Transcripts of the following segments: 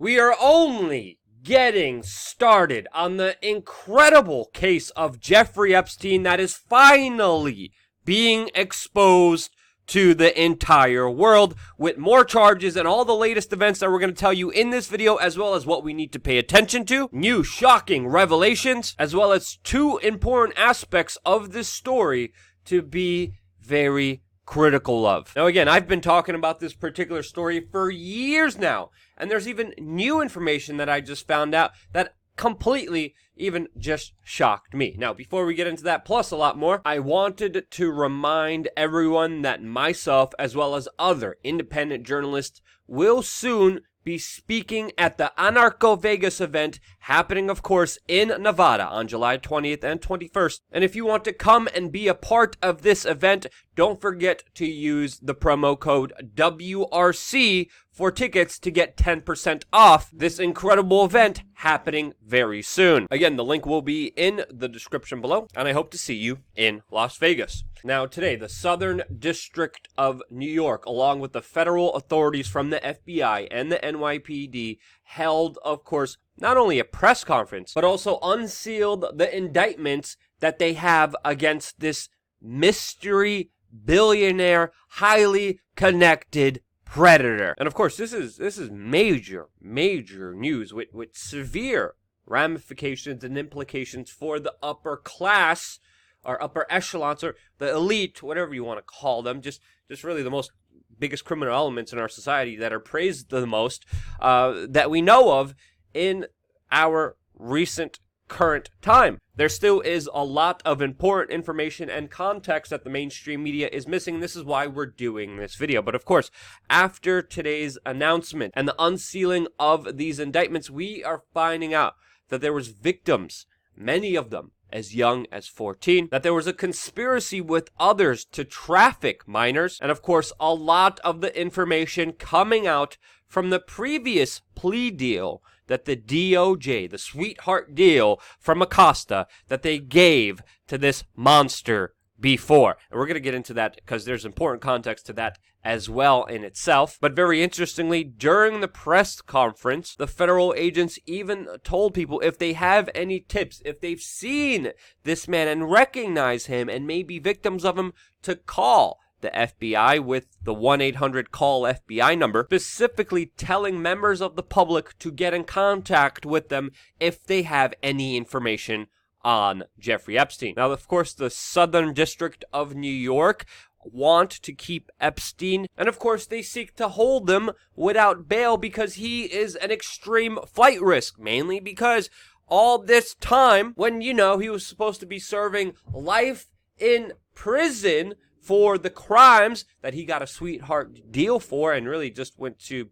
We are only getting started on the incredible case of Jeffrey Epstein that is finally being exposed to the entire world, with more charges and all the latest events that we're going to tell you in this video, as well as what we need to pay attention to, new shocking revelations, as well as two important aspects of this story to be very critical of. Now again, I've been talking about this particular story for years now, and there's even new information that I just found out that completely even just shocked me. Now, before we get into that, plus a lot more, I wanted to remind everyone that myself, as well as other independent journalists, will soon be speaking at the Anarcho Vegas event happening, of course, in Nevada on July 20th and 21st. And if you want to come and be a part of this event, don't forget to use the promo code WRC for tickets to get 10% off this incredible event happening very soon. Again, the link will be in the description below, and I hope to see you in Las Vegas. Now today, the Southern District of New York, along with the federal authorities from the FBI and the NYPD, held, of course, not only a press conference, but also unsealed the indictments that they have against this mystery billionaire, highly connected predator. And of course, this is major news with severe ramifications and implications for the upper class, or upper echelons, or the elite, whatever you want to call them, just really the most biggest criminal elements in our society that are praised the most, that we know of in our recent current time. There still is a lot of important information and context that the mainstream media is missing. This is why we're doing this video. But of course, after today's announcement and the unsealing of these indictments, we are finding out that there was victims, many of them as young as 14, that there was a conspiracy with others to traffic minors, and of course, a lot of the information coming out from the previous plea deal that the DOJ, the sweetheart deal from Acosta, that they gave to this monster before. And we're going to get into that because there's important context to that as well in itself. But very interestingly, during the press conference, the federal agents even told people if they have any tips, if they've seen this man and recognize him and may be victims of him, to call the FBI with the 1-800-CALL-FBI number, specifically telling members of the public to get in contact with them if they have any information on Jeffrey Epstein. Now, of course, the Southern District of New York want to keep Epstein, and of course they seek to hold him without bail because he is an extreme flight risk, mainly because all this time when, you know, he was supposed to be serving life in prison for the crimes that he got a sweetheart deal for, and really just went to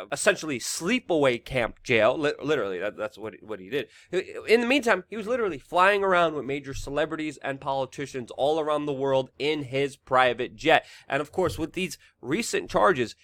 essentially sleepaway camp jail. Literally, that's what he did. In the meantime, he was literally flying around with major celebrities and politicians all around the world in his private jet. And of course, with these recent charges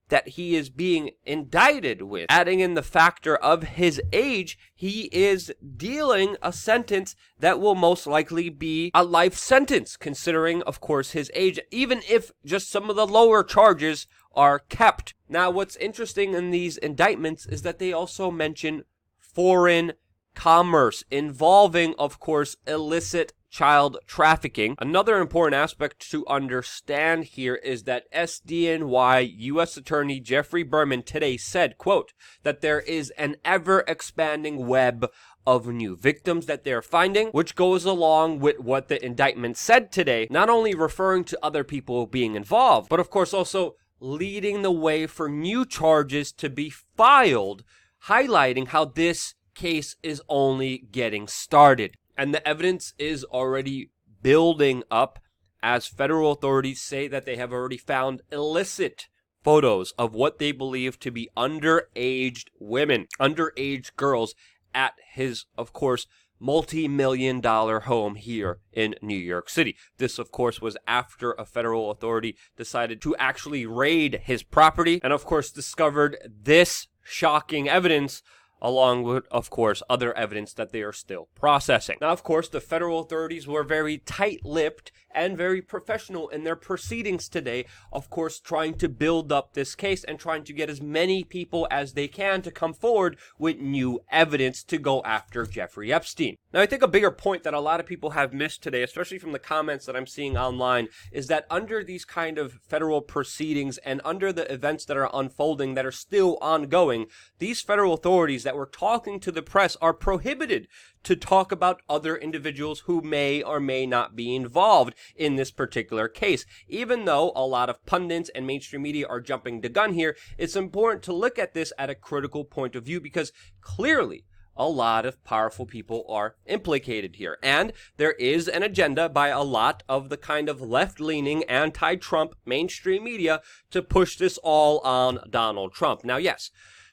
that he is being indicted with, adding in the factor of his age, he is dealing a sentence that will most likely be a life sentence, considering, of course, his age, even if just some of the lower charges are kept. Now, what's interesting in these indictments is that they also mention foreign commerce involving, of course, illicit child trafficking. Another important aspect to understand here is that SDNY U.S. Attorney Jeffrey Berman today said, quote, that there is an ever-expanding web of new victims that they're finding, which goes along with what the indictment said today, not only referring to other people being involved, but of course also leading the way for new charges to be filed, highlighting how this case is only getting started. And the evidence is already building up as federal authorities say that they have already found illicit photos of what they believe to be underage women, underage girls at his, of course, multi-million-dollar home here in New York City. This, of course, was after a federal authority decided to actually raid his property and, of course, discovered this shocking evidence, along with, of course, other evidence that they are still processing. Now, of course, the federal authorities were very tight-lipped and very professional in their proceedings today, of course, trying to build up this case and trying to get as many people as they can to come forward with new evidence to go after Jeffrey Epstein. Now, I think a bigger point that a lot of people have missed today, especially from the comments that I'm seeing online, is that under these kind of federal proceedings and under the events that are unfolding that are still ongoing, these federal authorities that were talking to the press are prohibited to talk about other individuals who may or may not be involved in this particular case. Even though a lot of pundits and mainstream media are jumping the gun here, it's important to look at this at a critical point of view because clearly a lot of powerful people are implicated here. And there is an agenda by a lot of the kind of left-leaning, anti-Trump mainstream media to push this all on Donald Trump. Now, yes,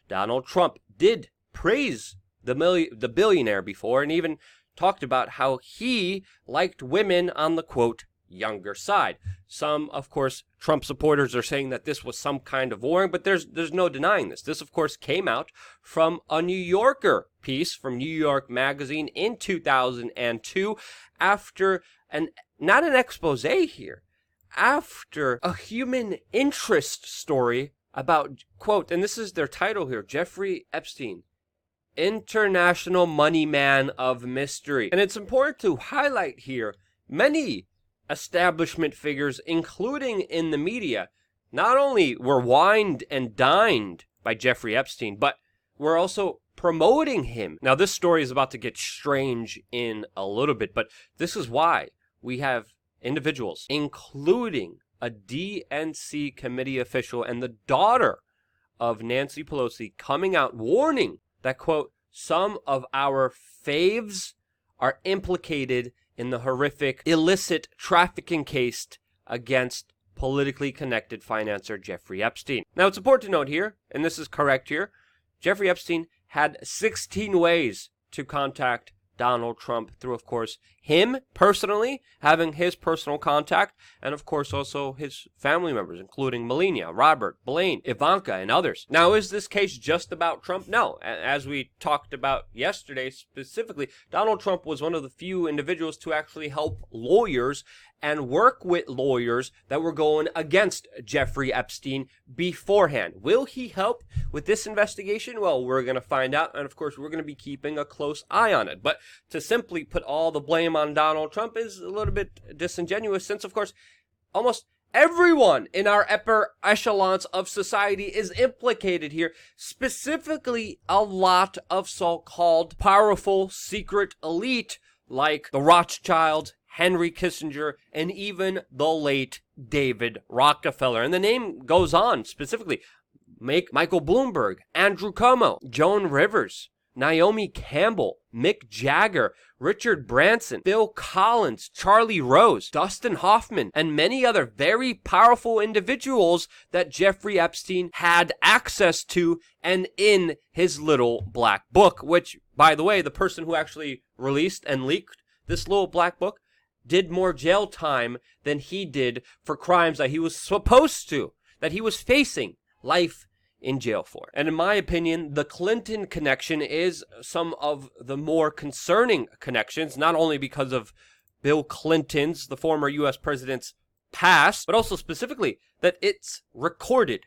Donald Trump did praise the billionaire before and even talked about how he liked women on the, quote, younger side. Some, of course, Trump supporters are saying that this was some kind of warning, but there's no denying this. This, of course, came out from a New Yorker piece from New York Magazine in 2002 after not an expose here, after a human interest story about, quote, and this is their title here, Jeffrey Epstein, International Money Man of Mystery. And it's important to highlight here, many establishment figures, including in the media, not only were wined and dined by Jeffrey Epstein, but were also promoting him. Now, this story is about to get strange in a little bit, but this is why we have individuals, including a DNC committee official and the daughter of Nancy Pelosi, coming out warning that, quote, some of our faves are implicated in the horrific illicit trafficking case against politically connected financier Jeffrey Epstein. Now, it's important to note here, and this is correct here, Jeffrey Epstein had 16 ways to contact Donald Trump through, of course, him personally, having his personal contact, and of course also his family members, including Melania, Robert, Blaine, Ivanka, and others. Now, is this case just about Trump? No. As we talked about yesterday specifically, Donald Trump was one of the few individuals to actually help lawyers and work with lawyers that were going against Jeffrey Epstein beforehand. Will he help with this investigation? Well, we're going to find out, and of course, we're going to be keeping a close eye on it. But to simply put all the blame on Donald Trump is a little bit disingenuous, since, of course, almost everyone in our upper echelons of society is implicated here, specifically a lot of so-called powerful secret elite like the Rothschilds, Henry Kissinger, and even the late David Rockefeller. And the name goes on, specifically, Michael Bloomberg, Andrew Cuomo, Joan Rivers, Naomi Campbell, Mick Jagger, Richard Branson, Bill Collins, Charlie Rose, Dustin Hoffman, and many other very powerful individuals that Jeffrey Epstein had access to and in his little black book, which, by the way, the person who actually released and leaked this little black book did more jail time than he did for crimes that he was supposed to, that he was facing life in jail for. And in my opinion, the Clinton connection is some of the more concerning connections, not only because of Bill Clinton's, the former U.S. president's past, but also specifically that it's recorded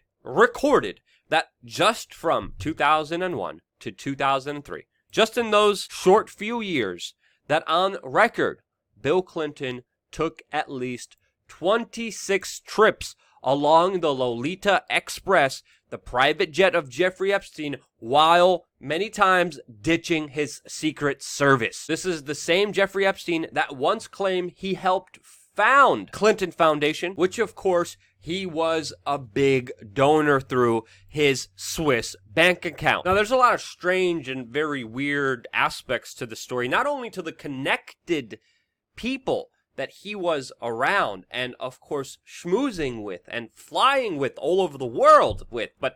that just from 2001 to 2003, just in those short few years, that on record, Bill Clinton took at least 26 trips along the Lolita Express, the private jet of Jeffrey Epstein, while many times ditching his Secret Service. This is the same Jeffrey Epstein that once claimed he helped found Clinton Foundation, which of course he was a big donor through his Swiss bank account. Now, there's a lot of strange and very weird aspects to the story, not only to the connected people that he was around and, of course, schmoozing with and flying with all over the world with, but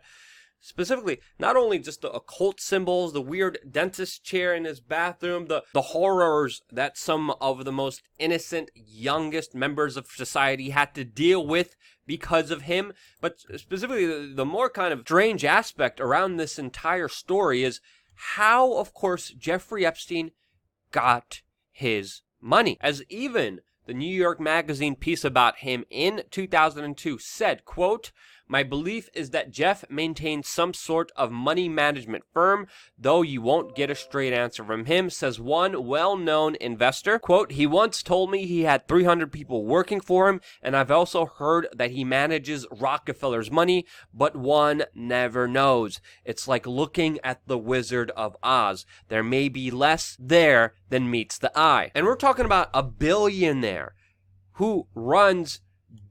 specifically, not only just the occult symbols, the weird dentist chair in his bathroom, the horrors that some of the most innocent, youngest members of society had to deal with because of him, but specifically the more kind of strange aspect around this entire story is how, of course, Jeffrey Epstein got his money, as even The New York Magazine piece about him in 2002 said, quote, "My belief is that Jeff maintains some sort of money management firm, though you won't get a straight answer from him," says one well-known investor. Quote, "He once told me he had 300 people working for him, and I've also heard that he manages Rockefeller's money, but one never knows. It's like looking at the Wizard of Oz. There may be less there than meets the eye." And we're talking about a billionaire who runs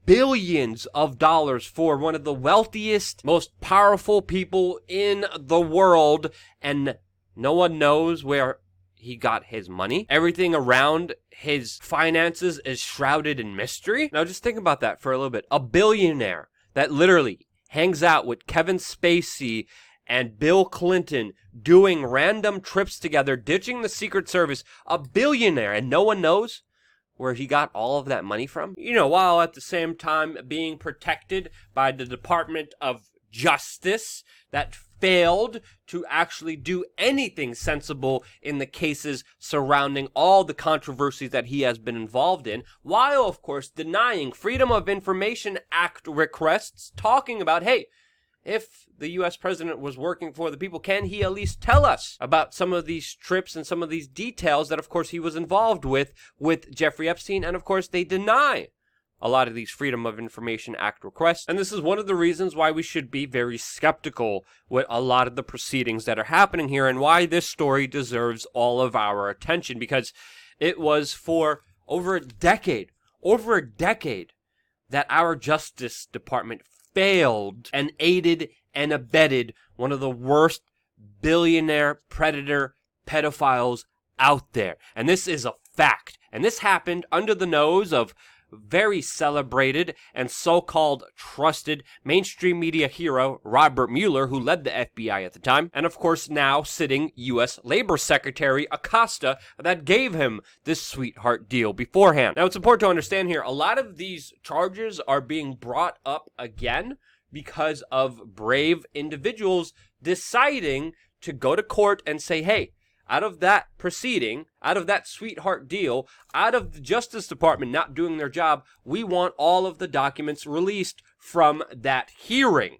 billions of dollars for one of the wealthiest, most powerful people in the world, and no one knows where he got his money. Everything around his finances is shrouded in mystery. Now just think about that for a little bit. A billionaire that literally hangs out with Kevin Spacey and Bill Clinton, doing random trips together, ditching the Secret Service. A billionaire, and no one knows where he got all of that money from, while at the same time being protected by the Department of Justice that failed to actually do anything sensible in the cases surrounding all the controversies that he has been involved in, while, of course, denying Freedom of Information Act requests, talking about, hey, if the U.S. president was working for the people, can he at least tell us about some of these trips and some of these details that, of course, he was involved with Jeffrey Epstein? And, of course, they deny a lot of these Freedom of Information Act requests. And this is one of the reasons why we should be very skeptical with a lot of the proceedings that are happening here, and why this story deserves all of our attention, because it was for over a decade that our Justice Department failed and aided and abetted one of the worst billionaire predator pedophiles out there. And this is a fact. And this happened under the nose of very celebrated and so-called trusted mainstream media hero Robert Mueller, who led the FBI at the time, and of course now sitting U.S. Labor Secretary Acosta, that gave him this sweetheart deal beforehand. Now it's important to understand here, a lot of these charges are being brought up again because of brave individuals deciding to go to court and say, hey, out of that proceeding, out of that sweetheart deal, out of the Justice Department not doing their job, we want all of the documents released from that hearing.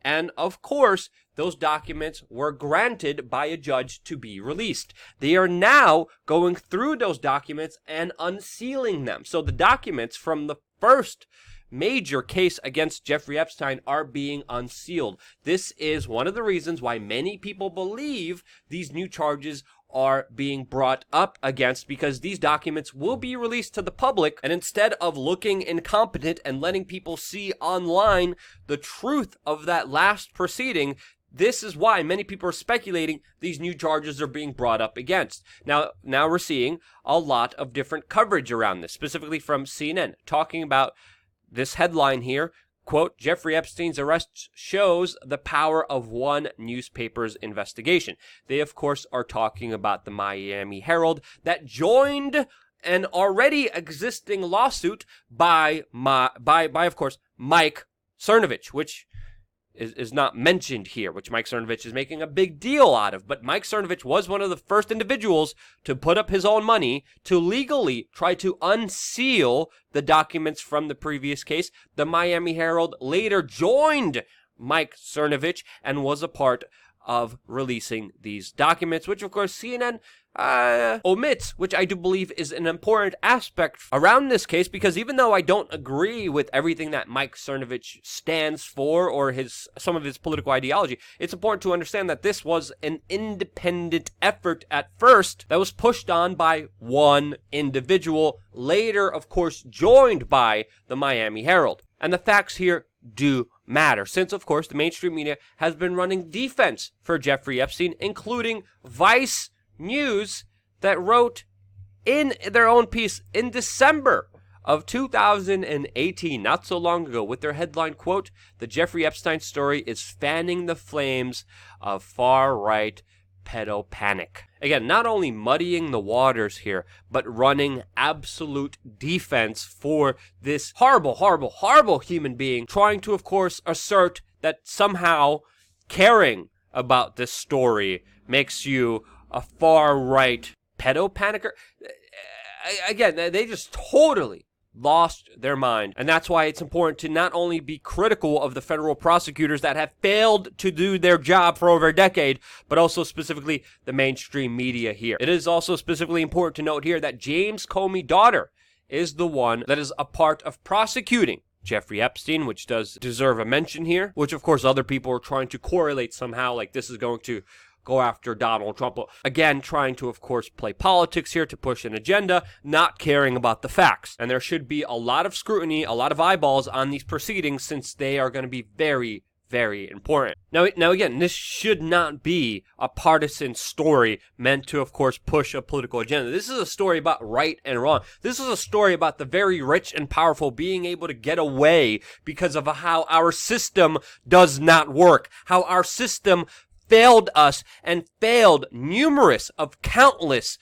And of course, those documents were granted by a judge to be released. They are now going through those documents and unsealing them. So the documents from the first major case against Jeffrey Epstein are being unsealed. This is one of the reasons why many people believe these new charges are being brought up against, because these documents will be released to the public, and instead of looking incompetent and letting people see online the truth of that last proceeding, this is why many people are speculating these new charges are being brought up against. Now we're seeing a lot of different coverage around this, specifically from CNN, talking about this headline here, quote, "Jeffrey Epstein's arrest shows the power of one newspaper's investigation." They, of course, are talking about the Miami Herald that joined an already existing lawsuit by of course, Mike Cernovich, which is not mentioned here, which Mike Cernovich is making a big deal out of. But Mike Cernovich was one of the first individuals to put up his own money to legally try to unseal the documents from the previous case. The Miami Herald later joined Mike Cernovich and was a part of releasing these documents, which of course CNN omits, which I do believe is an important aspect around this case, because even though I don't agree with everything that Mike Cernovich stands for or some of his political ideology, it's important to understand that this was an independent effort at first that was pushed on by one individual, later of course joined by the Miami Herald. And the facts here do matter, since of course the mainstream media has been running defense for Jeffrey Epstein, including Vice News, that wrote in their own piece in December of 2018, not so long ago, with their headline, quote, "The Jeffrey Epstein story is fanning the flames of far-right pedopanic." Again, not only muddying the waters here, but running absolute defense for this horrible, horrible, horrible human being, trying to, of course, assert that somehow caring about this story makes you a far-right pedopanicer. again, they just totally lost their mind. And that's why it's important to not only be critical of the federal prosecutors that have failed to do their job for over a decade, but also specifically the mainstream media here. It is also specifically important to note here that James Comey's daughter is the one that is a part of prosecuting Jeffrey Epstein, which does deserve a mention here, which of course other people are trying to correlate somehow, like this is going to go after Donald Trump. Again, trying to, of course, play politics here to push an agenda, not caring about the facts. And there should be a lot of scrutiny, a lot of eyeballs on these proceedings since they are going to be very, very important. Now again, this should not be a partisan story meant to, of course, push a political agenda. This is a story about right and wrong. This is a story about the very rich and powerful being able to get away because of how our system does not work, how our system failed us and failed numerous of countless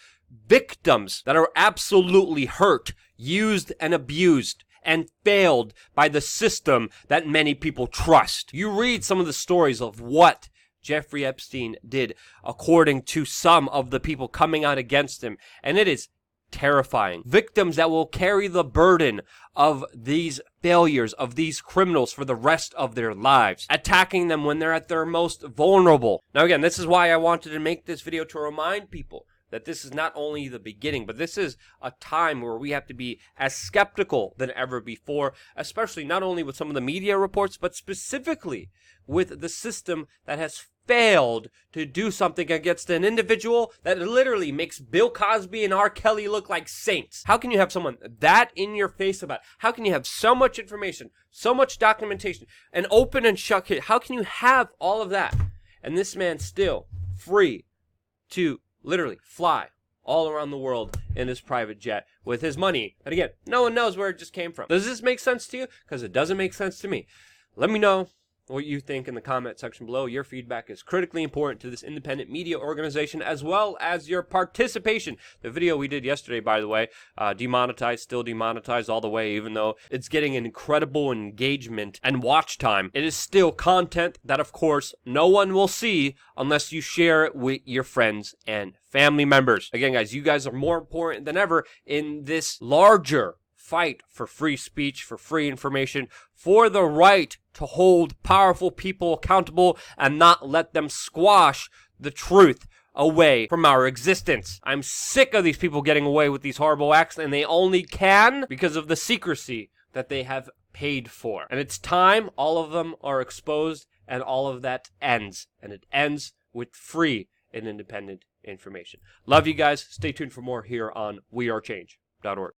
victims that are absolutely hurt, used and abused, and failed by the system that many people trust. You read some of the stories of what Jeffrey Epstein did according to some of the people coming out against him, and it is terrifying. Victims that will carry the burden of these failures, of these criminals for the rest of their lives, attacking them when they're at their most vulnerable. Now again, this is why I wanted to make this video, to remind people that this is not only the beginning, but this is a time where we have to be as skeptical than ever before, especially not only with some of the media reports, but specifically with the system that has failed to do something against an individual that literally makes Bill Cosby and R. Kelly look like saints. How can you have someone that in your face about it? How can you have so much information, so much documentation, an open and shut case? How can you have all of that and this man still free to literally fly all around the world in his private jet with his money? And again, no one knows where it just came from. Does this make sense to you? Because it doesn't make sense to me. Let me know what you think in the comment section below. Your feedback is critically important to this independent media organization, as well as your participation. The video we did yesterday, by the way, demonetized, still demonetized all the way, even though it's getting an incredible engagement and watch time. It is still content that, of course, no one will see unless you share it with your friends and family members. Again, guys, you guys are more important than ever in this larger fight for free speech, for free information, for the right to hold powerful people accountable and not let them squash the truth away from our existence. I'm sick of these people getting away with these horrible acts, and they only can because of the secrecy that they have paid for. And it's time all of them are exposed and all of that ends. And it ends with free and independent information. Love you guys. Stay tuned for more here on WeAreChange.org.